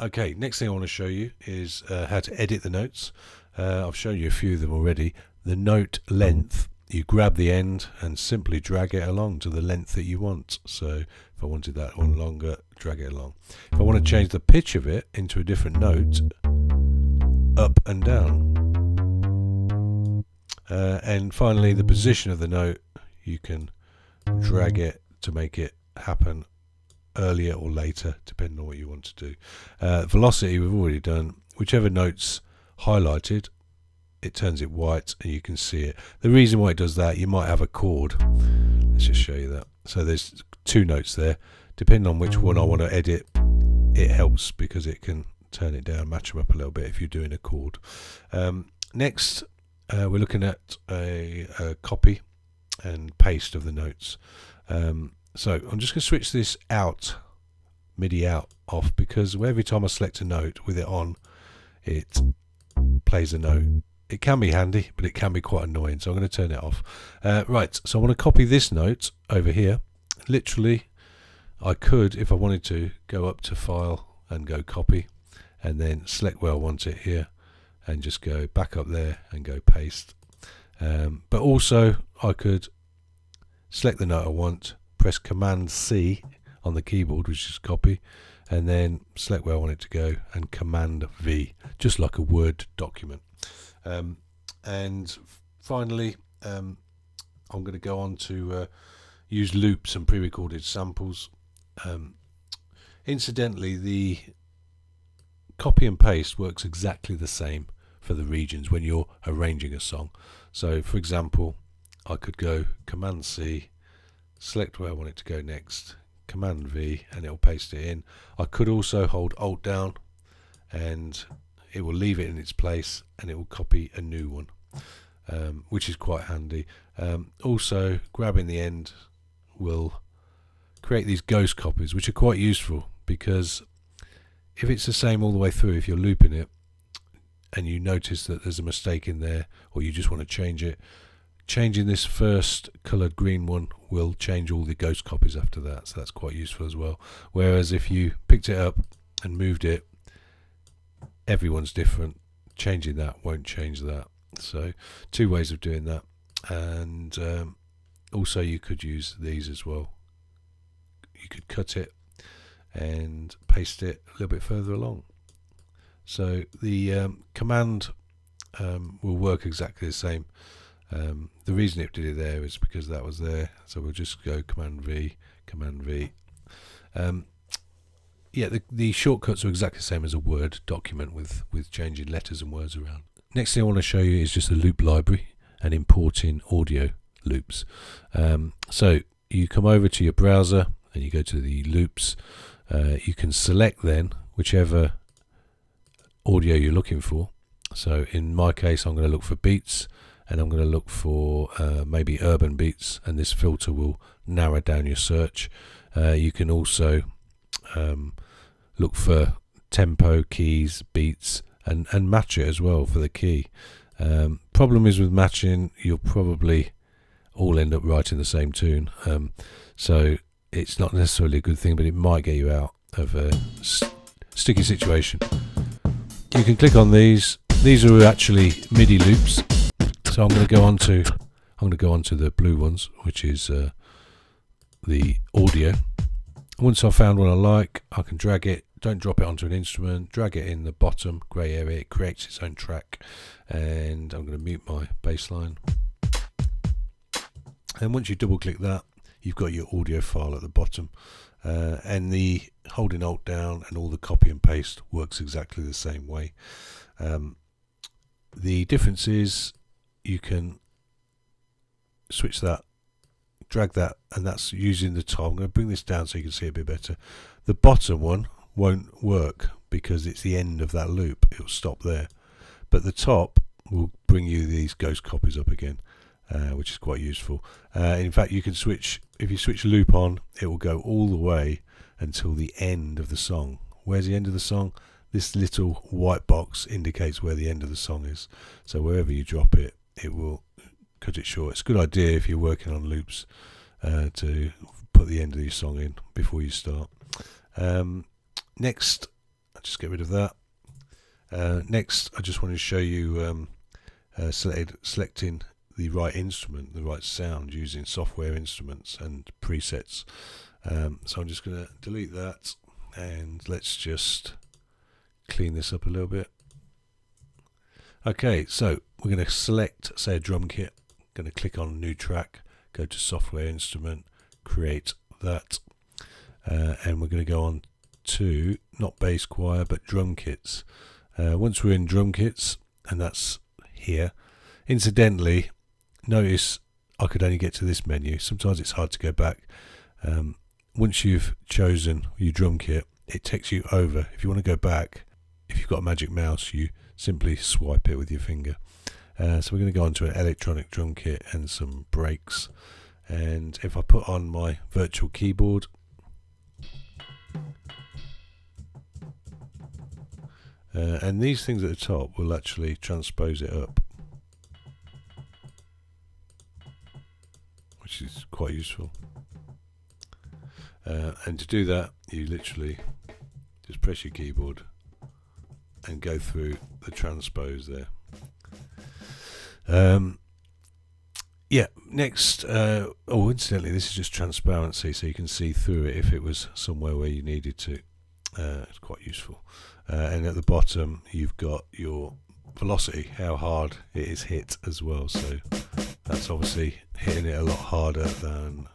Okay, next thing I want to show you is how to edit the notes. I've shown you a few of them already. The note length, you grab the end and simply drag it along to the length that you want. So if I wanted that one longer, drag it along. If I want to change the pitch of it into a different note, up and down. And finally, the position of the note, you can drag it to make it happen earlier or later, depending on what you want to do. Velocity we've already done. Whichever note's highlighted, it turns it white and you can see it. The reason why it does that, you might have a chord. Let's just show you that. So there's two notes there. Depending on which one I want to edit, it helps because it can turn it down, match them up a little bit if you're doing a chord. Next, we're looking at a copy and paste of the notes. So I'm just going to switch this out, MIDI out, off, because every time I select a note with it on, it plays a note. It can be handy, but it can be quite annoying, so I'm going to turn it off. Right, so I want to copy this note over here. Literally, I could, if I wanted to, go up to File and go Copy, and then select where I want it here, and just go back up there and go Paste. But also, I could select the note I want, press Command C on the keyboard, which is copy, and then select where I want it to go and Command V, just like a Word document. And finally, I'm going to go on to use loops and pre-recorded samples. Incidentally, the copy and paste works exactly the same for the regions when you're arranging a song. So for example, I could go Command C, select where I want it to go next, Command V, and it'll paste it in. I could also hold Alt down and it will leave it in its place and it will copy a new one, which is quite handy. Also, grabbing the end will create these ghost copies, which are quite useful because if it's the same all the way through, if you're looping it and you notice that there's a mistake in there or you just want to change it, changing this first coloured green one will change all the ghost copies after that, so that's quite useful as well. Whereas if you picked it up and moved it, everyone's different. Changing that won't change that. So two ways of doing that. And also you could use these as well. You could cut it and paste it a little bit further along. So the command will work exactly the same. The reason it did it there is because that was there, so we'll just go Command V, Command V. Yeah, the shortcuts are exactly the same as a Word document with changing letters and words around. Next thing I want to show you is just a loop library and importing audio loops. So you come over to your browser and you go to the loops. You can select then whichever audio you're looking for. So in my case, I'm going to look for beats, and I'm going to look for maybe urban beats, and this filter will narrow down your search. You can also look for tempo, keys, beats, and match it as well for the key. Problem is with matching, you'll probably all end up writing the same tune, so it's not necessarily a good thing, but it might get you out of a sticky situation. You can click on these. These are actually MIDI loops. So I'm going to go on to the blue ones, which is the audio. Once I've found one I like, I can drag it. Don't drop it onto an instrument. Drag it in the bottom grey area. It creates its own track, and I'm going to mute my bass line. And once you double click that, you've got your audio file at the bottom, and the holding Alt down and all the copy and paste works exactly the same way. The difference is you can switch that, drag that, and that's using the top. I'm going to bring this down so you can see it a bit better. The bottom one won't work because it's the end of that loop. It will stop there, but the top will bring you these ghost copies up again, which is quite useful. In fact, you can switch, if you switch loop on, it will go all the way until the end of the song. Where's the end of the song? This little white box indicates where the end of the song is. So wherever you drop it, it will cut it short. It's a good idea if you're working on loops to put the end of your song in before you start. Next, just get rid of that. Next, I just want to show you selecting the right instrument, the right sound, using software instruments and presets. So I'm just going to delete that, and let's just clean this up a little bit. Okay, so we're going to select, say, a drum kit. Going to click on new track, go to software instrument, create that, and we're going to go on to not bass choir but drum kits. Once we're in drum kits, and that's here, incidentally, notice I could only get to this menu. Sometimes it's hard to go back. Once you've chosen your drum kit, it takes you over. If you want to go back, if you've got a magic mouse, you simply swipe it with your finger. So we're going to go on to an electronic drum kit and some breaks. And if I put on my virtual keyboard, and these things at the top will actually transpose it up, which is quite useful. And to do that, you literally just press your keyboard and go through the transpose there. Yeah, next, incidentally, this is just transparency, so you can see through it if it was somewhere where you needed to. It's quite useful. And at the bottom, you've got your velocity, how hard it is hit as well. So that's obviously hitting it a lot harder than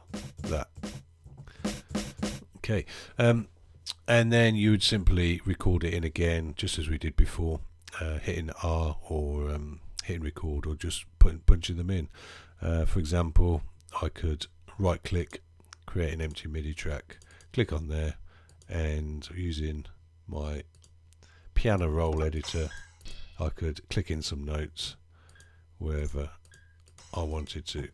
that. Okay, and then you would simply record it in again, just as we did before, hitting R or hitting record, or just punching them in. For example, I could right click, create an empty MIDI track, click on there, and using my piano roll editor, I could click in some notes wherever I wanted to.